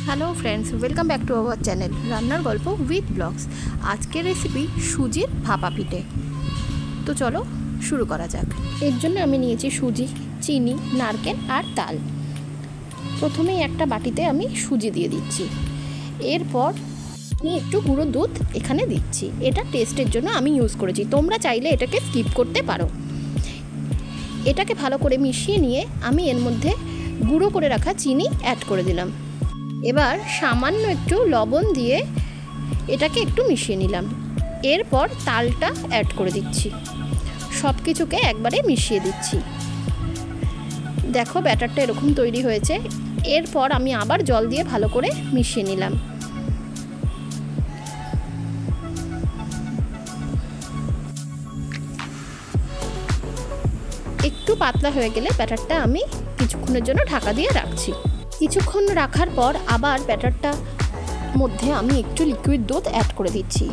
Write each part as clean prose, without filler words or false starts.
Hello friends, welcome back to our channel রান্নার গল্প with blogs. আজকের রেসিপি সুজির ভাপা পিঠে। তো চলো শুরু করা যাক। এর জন্য আমি নিয়েছি সুজি, চিনি, নারকেল আর তাল। প্রথমেই একটা বাটিতে আমি সুজি দিয়ে দিচ্ছি। এরপর আমি একটু গুঁড়ো দুধ এখানে দিচ্ছি। এটা টেস্টের জন্য আমি ইউজ করেছি, তোমরা চাইলে এটাকে স্কিপ করতে পারো। এটাকে ভালো করে মিশিয়ে নিয়ে আমি এর মধ্যে গুঁড়ো করে রাখা চিনি অ্যাড করে দিলাম। এবার সামান্য একটু লবণ দিয়ে এটাকে একটু মিশিয়ে নিলাম। এরপর তালটা অ্যাড করে দিচ্ছি। সব কিছুকে একবারে মিশিয়ে দিচ্ছি। দেখো ব্যাটারটা এরকম তৈরি হয়েছে। এরপর আমি আবার জল দিয়ে ভালো করে মিশিয়ে নিলাম। একটু পাতলা হয়ে গেলে ব্যাটারটা আমি কিছুক্ষণের জন্য ঢাকা দিয়ে রাখছি। কিছুক্ষণ রাখার পর আবার ব্যাটারটা মধ্যে আমি একটু লিকুইড দুধ অ্যাড করে দিচ্ছি।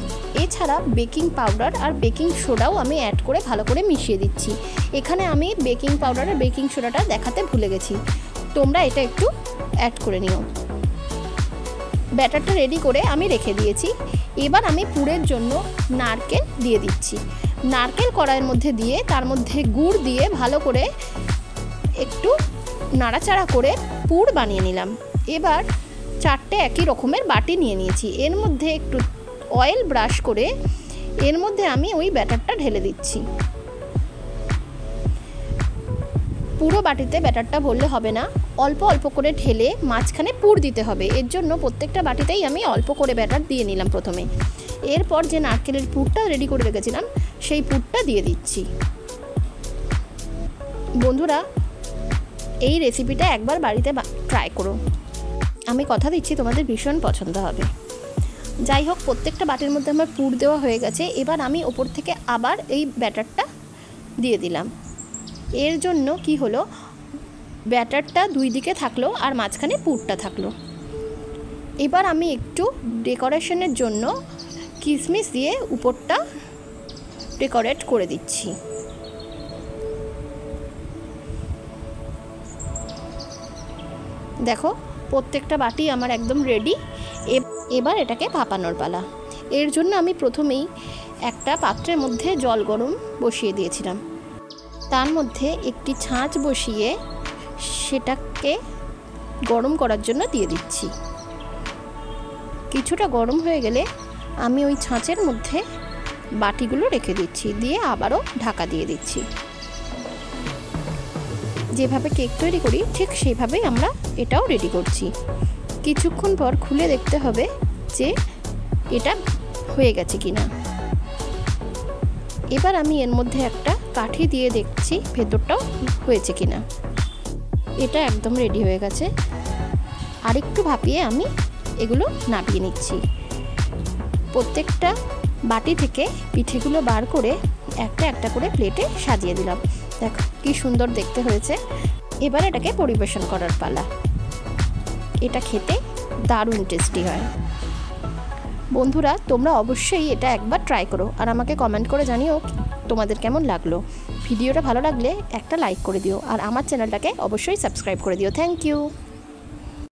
এছাড়া বেকিং পাউডার আর বেকিং সোডাও আমি অ্যাড করে ভালো করে মিশিয়ে দিচ্ছি। এখানে আমি বেকিং পাউডার আর বেকিং সোডাটা দেখাতে ভুলে গেছি, তোমরা এটা একটু অ্যাড করে নিও। ব্যাটারটা রেডি করে আমি রেখে দিয়েছি। এবার আমি পুরের জন্য নারকেল দিয়ে দিচ্ছি। নারকেল কড়াইয়ের মধ্যে দিয়ে তার মধ্যে গুড় দিয়ে ভালো করে একটু নাড়াচাড়া করে পুর বানিয়ে নিলাম। এবার চারটে একই রকমের বাটি নিয়ে নিয়েছি। এর মধ্যে একটু অয়েল ব্রাশ করে এর মধ্যে আমি ওই ব্যাটারটা ঢেলে দিচ্ছি। পুরো বাটিতে ব্যাটারটা ভরলে হবে না, অল্প অল্প করে ঢেলে মাঝখানে পুর দিতে হবে। এর জন্য প্রত্যেকটা বাটিতেই আমি অল্প করে ব্যাটার দিয়ে নিলাম প্রথমে। এরপর যে নারকেলের পুরটা রেডি করে রেখেছিলাম সেই পুরটা দিয়ে দিচ্ছি। বন্ধুরা, এই রেসিপিটা একবার বাড়িতে ট্রাই করো, আমি কথা দিচ্ছি তোমাদের ভীষণ পছন্দ হবে। যাই হোক, প্রত্যেকটা বাটির মধ্যে আমার পুর দেওয়া হয়ে গেছে। এবার আমি ওপর থেকে আবার এই ব্যাটারটা দিয়ে দিলাম। এর জন্য কি হলো, ব্যাটারটা দুই দিকে থাকলো আর মাঝখানে পুরটা থাকলো। এবার আমি একটু ডেকোরেশনের জন্য কিশমিশ দিয়ে উপরটা ডেকোরেট করে দিচ্ছি। দেখো প্রত্যেকটা বাটি আমার একদম রেডি। এবার এটাকে ভাপানোর পালা। এর জন্য আমি প্রথমেই একটা পাত্রের মধ্যে জল গরম বসিয়ে দিয়েছিলাম। তার মধ্যে একটি ছাঁচ বসিয়ে সেটাকে গরম করার জন্য দিয়ে দিচ্ছি। কিছুটা গরম হয়ে গেলে আমি ওই ছাঁচের মধ্যে বাটিগুলো রেখে দিচ্ছি, দিয়ে আবারও ঢাকা দিয়ে দিচ্ছি। যেভাবে কেক তৈরি করি ঠিক সেইভাবেই আমরা এটাও রেডি করছি। কিছুক্ষণ পর খুলে দেখতে হবে যে এটা হয়ে গেছে কিনা। এবার আমি এর মধ্যে একটা কাঠি দিয়ে দেখছি ভেতরটাও হয়েছে কিনা। এটা একদম রেডি হয়ে গেছে। আরেকটু ভাপিয়ে আমি এগুলো নামিয়ে নিচ্ছি। প্রত্যেকটা বাটি থেকে পিঠেগুলো বার করে একটা একটা করে প্লেটে সাজিয়ে দিলাম। দেখো কি সুন্দর দেখতে হয়েছে। এবার এটাকে পরিবেশন করার পালা। এটা খেতে দারুণ টেস্টি হয়। বন্ধুরা, তোমরা অবশ্যই এটা একবার ট্রাই করো আর আমাকে কমেন্ট করে জানিও তোমাদের কেমন লাগলো। ভিডিওটা ভালো লাগলে একটা লাইক করে দিও আর আমার চ্যানেলটাকে অবশ্যই সাবস্ক্রাইব করে দিও। Thank you.